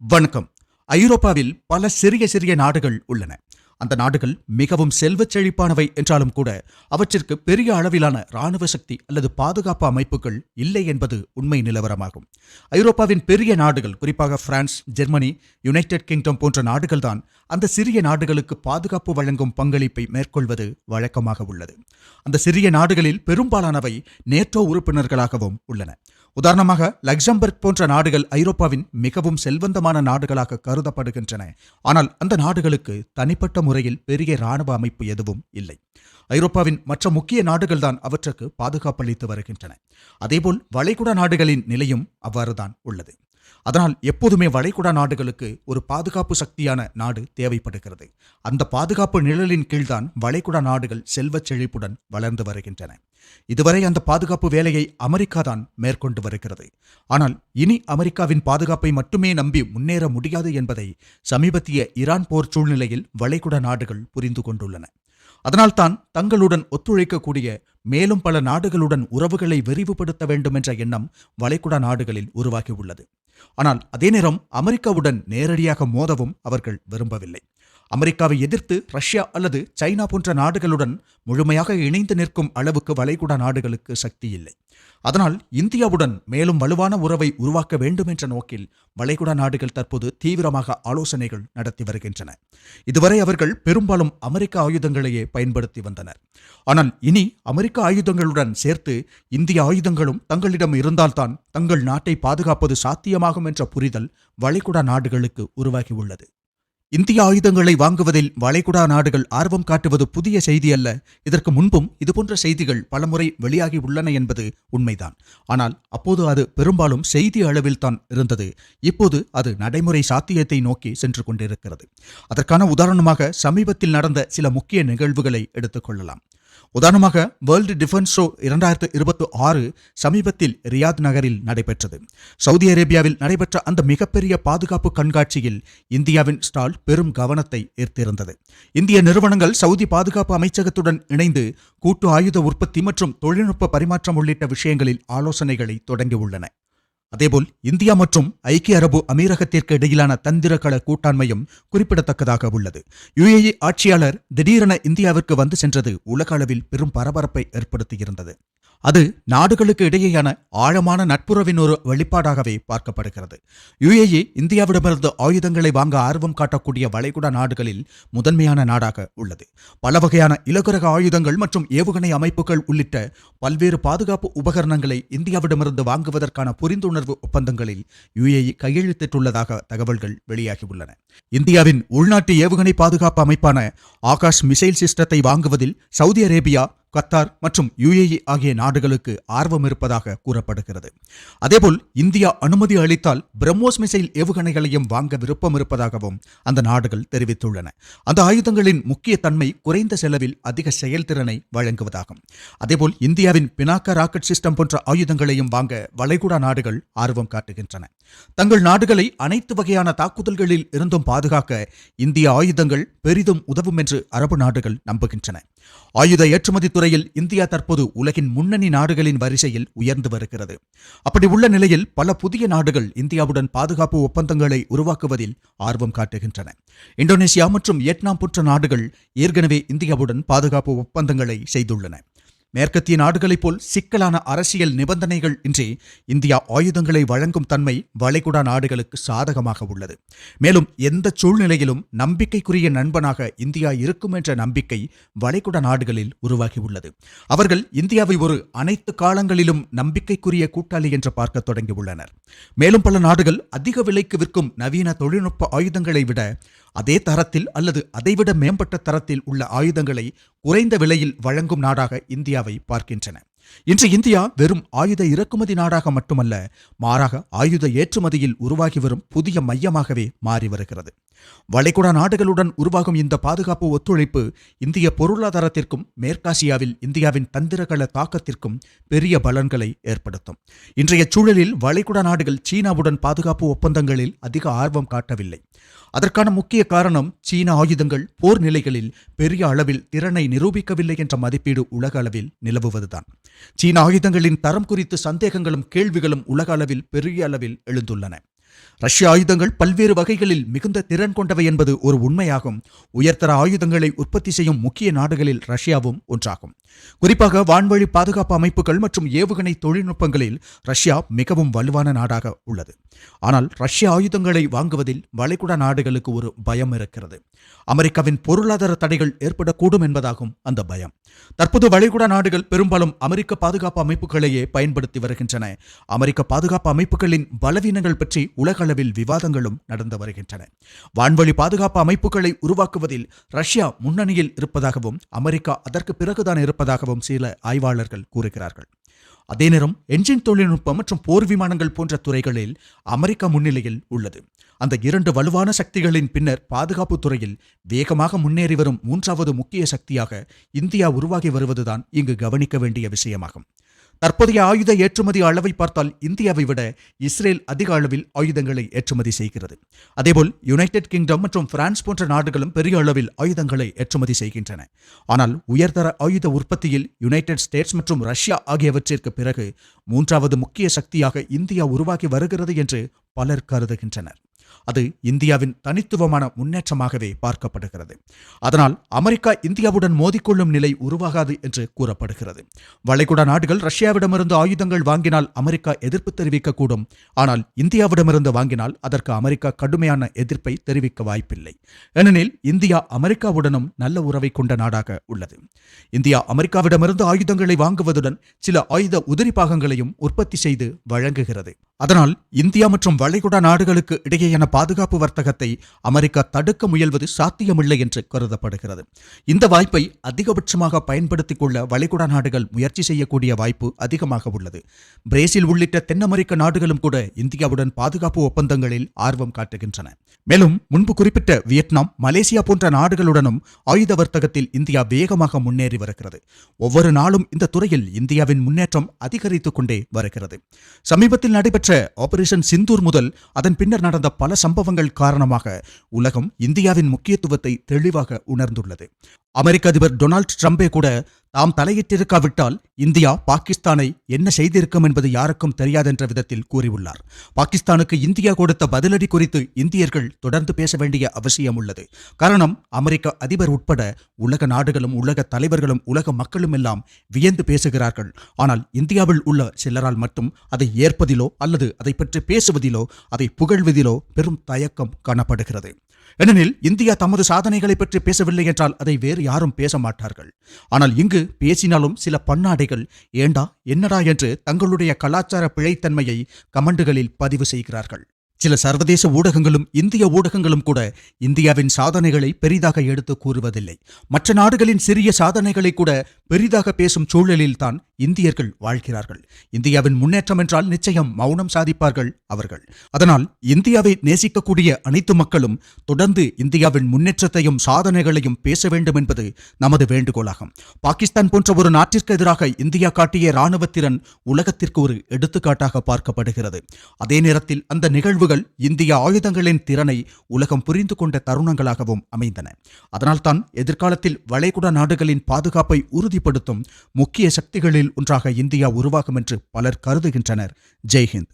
வணக்கம். ஐரோப்பாவில் பல சிறிய சிறிய நாடுகள் உள்ளன. அந்த நாடுகள் மிகவும் செல்வச் செழிப்பானவை என்றாலும் கூட அவற்றிற்கு பெரிய அளவிலான இராணுவ சக்தி அல்லது பாதுகாப்பு அமைப்புகள் இல்லை என்பது உண்மை நிலவரமாகும். ஐரோப்பாவின் பெரிய நாடுகள், குறிப்பாக பிரான்ஸ், ஜெர்மனி, யுனைடெட் கிங்டம் போன்ற நாடுகள்தான் அந்த சிறிய நாடுகளுக்கு பாதுகாப்பு வழங்கும் பங்களிப்பை மேற்கொள்வது வழக்கமாக உள்ளது. அந்த சிறிய நாடுகளில் பெரும்பாலானவை நேட்டோ உறுப்பினர்களாகவும் உள்ளன. உதாரணமாக லக்சம்பர்க் போன்ற நாடுகள் ஐரோப்பாவின் மிகவும் செல்வந்தமான நாடுகளாக கருதப்படுகின்றன. ஆனால் அந்த நாடுகளுக்கு தனிப்பட்ட முறையில் பெரிய இராணுவ அமைப்பு எதுவும் இல்லை. ஐரோப்பாவின் மற்ற முக்கிய நாடுகள்தான் அவற்றுக்கு பாதுகாப்பளித்து வருகின்றன. அதேபோல் வளைகுடா நாடுகளின் நிலையும் அவ்வாறுதான் உள்ளது. அதனால் எப்போதுமே வளைகுடா நாடுகளுக்கு ஒரு பாதுகாப்பு சக்தியான நாடு தேவைப்படுகிறது. அந்த பாதுகாப்பு நிழலின் கீழ்தான் வளைகுடா நாடுகள் செல்வச் செழிப்புடன் வளர்ந்து வருகின்றன. இதுவரை அந்த பாதுகாப்பு வேலையை அமெரிக்கா தான் மேற்கொண்டு வருகிறது. ஆனால் இனி அமெரிக்காவின் பாதுகாப்பை மட்டுமே நம்பி முன்னேற முடியாது என்பதை சமீபத்திய ஈரான் போர் சூழ்நிலையில் வளைகுடா நாடுகள் புரிந்து கொண்டுள்ளன. அதனால்தான் தங்களுடன் ஒத்துழைக்கக்கூடிய மேலும் பல நாடுகளுடன் உறவுகளை விரிவுபடுத்த வேண்டும் என்ற எண்ணம் வளைகுடா நாடுகளில் உருவாகியுள்ளது. ஆனால் அதே நேரம் அமெரிக்காவுடன் நேரடியாக மோதவும் அவர்கள் விரும்பவில்லை. அமெரிக்காவை எதிர்த்து ரஷ்யா அல்லது சைனா போன்ற நாடுகளுடன் முழுமையாக இணைந்து நிற்கும் அளவுக்கு வளைகுடா நாடுகளுக்கு சக்தி இல்லை. அதனால் இந்தியாவுடன் மேலும் வலுவான உறவை உருவாக்க வேண்டும் என்ற நோக்கில் வளைகுடா நாடுகள் தற்போது தீவிரமாக ஆலோசனைகள் நடத்தி வருகின்றன. இதுவரை அவர்கள் பெரும்பாலும் அமெரிக்க ஆயுதங்களையே பயன்படுத்தி வந்தனர். ஆனால் இனி அமெரிக்க ஆயுதங்களுடன் சேர்த்து இந்திய ஆயுதங்களும் தங்களிடம் இருந்தால்தான் தங்கள் நாட்டை பாதுகாப்பது சாத்தியமாகும் என்ற புரிதல் வளைகுடா நாடுகளுக்கு உருவாகியுள்ளது. இந்திய ஆயுதங்களை வாங்குவதில் வளைகுடா நாடுகள் ஆர்வம் காட்டுவது புதிய செய்தி அல்ல. இதற்கு முன்பும் இதுபோன்ற செய்திகள் பலமுறை வெளியாகி உள்ளன என்பது உண்மைதான். ஆனால் அப்போது அது பெரும்பாலும் செய்தி அளவில் தான் இருந்தது. இப்போது அது நடைமுறை சாத்தியத்தை நோக்கி சென்று கொண்டிருக்கிறது. அதற்கான உதாரணமாக சமீபத்தில் நடந்த சில முக்கிய நிகழ்வுகளை எடுத்துக்கொள்ளலாம். உதாரணமாக வேர்ல்டு டிஃபென்ஸ் ஷோ 2026 சமீபத்தில் ரியாத் நகரில் நடைபெற்றது. சவுதி அரேபியாவில் நடைபெற்ற அந்த மிகப்பெரிய பாதுகாப்பு கண்காட்சியில் இந்தியாவின் ஸ்டால் பெரும் கவனத்தை ஈர்த்திருந்தது. இந்திய நிறுவனங்கள் சவுதி பாதுகாப்பு அமைச்சகத்துடன் இணைந்து கூட்டு ஆயுத உற்பத்தி மற்றும் தொழில்நுட்ப பரிமாற்றம் உள்ளிட்ட விஷயங்களில் ஆலோசனைகளை தொடங்கியுள்ளன. அதேபோல் இந்தியா மற்றும் ஐக்கிய அரபு அமீரகத்திற்கு இடையிலான தந்திரக்கள கூட்டாண்மையும் குறிப்பிடத்தக்கதாக உள்ளது. UAE ஆட்சியாளர் திடீரென இந்தியாவிற்கு வந்து சென்றது உலக அளவில் பெரும் பரபரப்பை ஏற்படுத்தியிருந்தது. அது நாடுகளுக்கு இடையேயான ஆழமான நட்புறவின் ஒரு வெளிப்பாடாகவே பார்க்கப்படுகிறது. UAE இந்தியாவிடமிருந்து ஆயுதங்களை வாங்க ஆர்வம் காட்டக்கூடிய வளைகுடா நாடுகளில் முதன்மையான நாடாக உள்ளது. பல வகையான இலகுரக ஆயுதங்கள் மற்றும் ஏவுகணை அமைப்புகள் உள்ளிட்ட பல்வேறு பாதுகாப்பு உபகரணங்களை இந்தியாவிடமிருந்து வாங்குவதற்கான புரிந்துணர்வு ஒப்பந்தங்களில் UAE கையெழுத்திட்டுள்ளதாக தகவல்கள் வெளியாகியுள்ளன. இந்தியாவின் உள்நாட்டு ஏவுகணை பாதுகாப்பு அமைப்பான ஆகாஷ் மிசைல் சிஸ்டத்தை வாங்குவதில் சவுதி அரேபியா, கத்தார் மற்றும் UAE ஆகிய நாடுகளுக்கு ஆர்வம் இருப்பதாக கூறப்படுகிறது. அதேபோல் இந்தியா அனுமதி அளித்தால் பிரம்மோஸ் மிசைல் ஏவுகணைகளையும் வாங்க விருப்பம் இருப்பதாகவும் அந்த நாடுகள் தெரிவித்துள்ளன. அந்த ஆயுதங்களின் முக்கிய தன்மை குறைந்த செலவில் அதிக செயல்திறனை வழங்குவதாகும். அதேபோல் இந்தியாவின் பினாக்கா ராக்கெட் சிஸ்டம் போன்ற ஆயுதங்களையும் வாங்க வளைகுடா நாடுகள் ஆர்வம் காட்டுகின்றன. தங்கள் நாடுகளை அனைத்து வகையான தாக்குதல்களில் இருந்தும் பாதுகாக்க இந்திய ஆயுதங்கள் பெரிதும் உதவும் என்று அரபு நாடுகள் நம்புகின்றன. ஆயுத ஏற்றுமதி துறையில் இந்தியா தற்போது உலகின் முன்னணி நாடுகளின் வரிசையில் உயர்ந்து வருகிறது. அப்படி உள்ள நிலையில் பல புதிய நாடுகள் இந்தியாவுடன் பாதுகாப்பு ஒப்பந்தங்களை உருவாக்குவதில் ஆர்வம் காட்டுகின்றன. இந்தோனேசியா மற்றும் வியட்நாம் போன்ற நாடுகள் ஏற்கனவே இந்தியாவுடன் பாதுகாப்பு ஒப்பந்தங்களை செய்துள்ளன. மேற்கத்திய நாடுகளைப் போல் சிக்கலான அரசியல் நிபந்தனைகள் இன்றி இந்தியா ஆயுதங்களை வழங்கும் தன்மை வளைகுடா நாடுகளுக்கு சாதகமாக உள்ளது. மேலும் எந்த சூழ்நிலையிலும் நம்பிக்கைக்குரிய நண்பனாக இந்தியா இருக்கும் என்ற நம்பிக்கை வளைகுடா நாடுகளில் உருவாகியுள்ளது. அவர்கள் இந்தியாவை ஒரு அனைத்து காலங்களிலும் நம்பிக்கைக்குரிய கூட்டாளி என்று பார்க்க தொடங்கியுள்ளனர். மேலும் பல நாடுகள் அதிக விலைக்கு விற்கும் நவீன தொழில்நுட்ப ஆயுதங்களை விட அதே தரத்தில் அல்லது அதைவிட மேம்பட்ட தரத்தில் உள்ள ஆயுதங்களை குறைந்த விலையில் வழங்கும் நாடாக இந்தியாவை பார்க்கின்றன. இன்று இந்தியா வெறும் ஆயுத இறக்குமதி நாடாக மட்டுமல்ல, மாறாக ஆயுத ஏற்றுமதியில் உருவாகி வரும் புதிய மையமாகவே மாறி வருகிறது. வளைகுடா நாடுகளுடன் உருவாகும் இந்த பாதுகாப்பு ஒத்துழைப்பு இந்திய பொருளாதாரத்திற்கும் மேற்காசியாவில் இந்தியாவின் தந்திரகள தாக்கத்திற்கும் பெரிய பலன்களை ஏற்படுத்தும். இன்றைய சூழலில் வளைகுடா நாடுகள் சீனாவுடன் பாதுகாப்பு ஒப்பந்தங்களில் அதிக ஆர்வம் காட்டவில்லை. அதற்கான முக்கிய காரணம் சீன ஆயுதங்கள் போர் நிலைகளில் பெரிய அளவில் திறனை நிரூபிக்கவில்லை என்ற மதிப்பீடு உலக அளவில் நிலவுவதுதான். சீன ஆயுதங்களின் தரம் குறித்து சந்தேகங்களும் கேள்விகளும் உலக அளவில் பெரிய அளவில் எழுந்துள்ளன. ரஷ்ய ஆயுதங்கள் பல்வேறு வகைகளில் மிகுந்த திறன் கொண்டவை என்பது ஒரு உண்மையாகும். உயர்தர ஆயுதங்களை உற்பத்தி செய்யும் முக்கிய நாடுகளில் ரஷ்யாவும் ஒன்றாகும். குறிப்பாக வான்வழி பாதுகாப்பு அமைப்புகள் மற்றும் ஏவுகணை தொழில்நுட்பங்களில் ரஷ்யா மிகவும் வலுவான நாடாக உள்ளது. ஆனால் ரஷ்ய ஆயுதங்களை வாங்குவதில் வளைகுடா நாடுகளுக்கு ஒரு பயம் இருக்கிறது. அமெரிக்காவின் பொருளாதார தடைகள் ஏற்படக்கூடும் என்பதாகும் அந்த பயம். தற்போது வளைகுடா நாடுகள் பெரும்பாலும் அமெரிக்க பாதுகாப்பு அமைப்புகளையே பயன்படுத்தி வருகின்றன. அமெரிக்க பாதுகாப்பு அமைப்புகளின் பலவீனங்கள் பற்றி உலக அளவில் விவாதங்களும் நடந்து வருகின்றன. வான்வழி பாதுகாப்பு அமைப்புகளை உருவாக்குவதில் ரஷ்யா முன்னணியில் இருப்பதாகவும் அமெரிக்கா அதற்கு பிறகுதான் இருப்பதாகவும் சில ஆய்வாளர்கள் கூறுகிறார்கள். அதே நேரம் என்ஜின் தொழில்நுட்பம் மற்றும் போர் விமானங்கள் போன்ற துறைகளில் அமெரிக்கா முன்னிலையில் உள்ளது. அந்த இரண்டு வலுவான சக்திகளின் பின்னர் பாதுகாப்பு துறையில் வேகமாக முன்னேறி வரும் மூன்றாவது முக்கிய சக்தியாக இந்தியா உருவாகி வருவதுதான் இங்கு கவனிக்க வேண்டிய விஷயமாகும். தற்போதைய ஆயுத ஏற்றுமதி அளவை பார்த்தால் இந்தியாவை விட இஸ்ரேல் அதிக அளவில் ஆயுதங்களை ஏற்றுமதி செய்கிறது. அதேபோல் யுனைடெட் கிங்டம் மற்றும் பிரான்ஸ் போன்ற நாடுகளும் பெரிய அளவில் ஆயுதங்களை ஏற்றுமதி செய்கின்றன. ஆனால் உயர்தர ஆயுத உற்பத்தியில் யுனைடெட் ஸ்டேட்ஸ் மற்றும் ரஷ்யா ஆகியவற்றிற்கு பிறகு மூன்றாவது முக்கிய சக்தியாக இந்தியா உருவாகி வருகிறது என்று பலர் கருதுகின்றனர். அது இந்தியாவின் தனித்துவமான முன்னேற்றமாகவே பார்க்கப்படுகிறது. அதனால் அமெரிக்கா இந்தியாவுடன் மோதிக்கொள்ளும் நிலை உருவாகாது என்று கூறப்படுகிறது. வளைகுடா நாடுகள் ரஷ்யாவிடமிருந்து ஆயுதங்கள் வாங்கினால் அமெரிக்கா எதிர்ப்பு தெரிவிக்கக்கூடும். ஆனால் இந்தியாவிடமிருந்து வாங்கினால் அதற்கு அமெரிக்கா கடுமையான எதிர்ப்பை தெரிவிக்க வாய்ப்பில்லை. ஏனெனில் இந்தியா அமெரிக்காவுடனும் நல்ல உறவை கொண்ட நாடாக உள்ளது. இந்தியா அமெரிக்காவிடமிருந்து ஆயுதங்களை வாங்குவதுடன் சில ஆயுத உதிரி பாகங்களையும் உற்பத்தி செய்து வழங்குகிறது. அதனால் இந்தியா மற்றும் வளைகுடா நாடுகளுக்கு இடையேயான பாதுகாப்பு வர்த்தகத்தை அமெரிக்கா தடுக்க முயல்வது சாத்தியமில்லை என்று கருதப்படுகிறது. இந்த வாய்ப்பை அதிகபட்சமாக பயன்படுத்திக் கொள்ள வளைகுடா நாடுகள் முயற்சி செய்யக்கூடிய வாய்ப்பு அதிகமாக உள்ளது. பிரேசில் உள்ளிட்ட தென் அமெரிக்க நாடுகளும் கூட இந்தியாவுடன் பாதுகாப்பு ஒப்பந்தங்களில் ஆர்வம் காட்டுகின்றன. மேலும் முன்பு குறிப்பிட்ட வியட்நாம், மலேசியா போன்ற நாடுகளுடனும் ஆயுத வர்த்தகத்தில் இந்தியா வேகமாக முன்னேறி வருகிறது. ஒவ்வொரு நாளும் இந்த துறையில் இந்தியாவின் முன்னேற்றம் அதிகரித்துக் கொண்டே வருகிறது. சமீபத்தில் நடைபெற்ற ஆபரேஷன் சிந்தூர் முதல் அதன் பின்னர் நடந்த பல சம்பவங்கள் காரணமாக உலகம் இந்தியாவின் முக்கியத்துவத்தை தெளிவாக உணர்ந்துள்ளது. அமெரிக்க அதிபர் டொனால்ட் ட்ரம்பே கூட தாம் தலையிட்டிருக்காவிட்டால் இந்தியா பாகிஸ்தானை என்ன செய்திருக்கும் என்பது யாருக்கும் தெரியாதென்ற விதத்தில் கூறியுள்ளார். பாகிஸ்தானுக்கு இந்தியா கொடுத்த பதிலடி குறித்து இந்தியர்கள் தொடர்ந்து பேச வேண்டிய அவசியம் உள்ளது. காரணம், அமெரிக்க அதிபர் உட்பட உலக நாடுகளும் உலக தலைவர்களும் உலக மக்களும் எல்லாம் வியந்து பேசுகிறார்கள். ஆனால் இந்தியாவில் உள்ள சிலரால் மட்டும் அதை ஏற்பதிலோ அல்லது அதை பற்றி பேசுவதிலோ அதை புகழ்வதிலோ பெரும் தயக்கம் காணப்படுகிறது. ஏனெனில் இந்தியா தமது சாதனைகளை பற்றி பேசவில்லை என்றால் அதை வேறு யாரும் பேச மாட்டார்கள். ஆனால் இங்கு பேசினாலும் சில பன்னாடைகள் ஏண்டா என்னடா என்று தங்களுடைய கலாச்சார பிழைத்தன்மையை கமெண்டுகளில் பதிவு செய்கிறார்கள். சில சர்வதேச ஊடகங்களும் இந்திய ஊடகங்களும் கூட இந்தியாவின் சாதனைகளை பெரிதாக எடுத்து கூறுவதில்லை. மற்ற நாடுகளின் சிறிய சாதனைகளை கூட பெரிதாக பேசும் சூழலில் தான் இந்தியர்கள் வாழ்கிறார்கள். இந்தியாவின் முன்னேற்றம் என்றால் நிச்சயம் மௌனம் சாதிப்பார்கள் அவர்கள். அதனால் இந்தியாவை நேசிக்கக்கூடிய அனைத்து மக்களும் தொடர்ந்து இந்தியாவின் முன்னேற்றத்தையும் சாதனைகளையும் பேச வேண்டும் என்பது நமது வேண்டுகோளாகும். பாகிஸ்தான் போன்ற ஒரு நாட்டிற்கு எதிராக இந்தியா காட்டிய இராணுவ திறன் உலகத்திற்கு ஒரு எடுத்துக்காட்டாக பார்க்கப்படுகிறது. அதே நேரத்தில் அந்த நிகழ்வுகள் இந்திய ஆயுதங்களின் திறனை உலகம் புரிந்து கொண்ட தருணங்களாகவும் அமைந்தன. அதனால்தான் எதிர்காலத்தில் வளைகுடா நாடுகளின் பாதுகாப்பை உறுதிப்படுத்தும் முக்கிய சக்திகளில் ஒன்றாக இந்தியா உருவாகும் என்று பலர் கருதுகின்றனர். ஜெய்ஹிந்த்.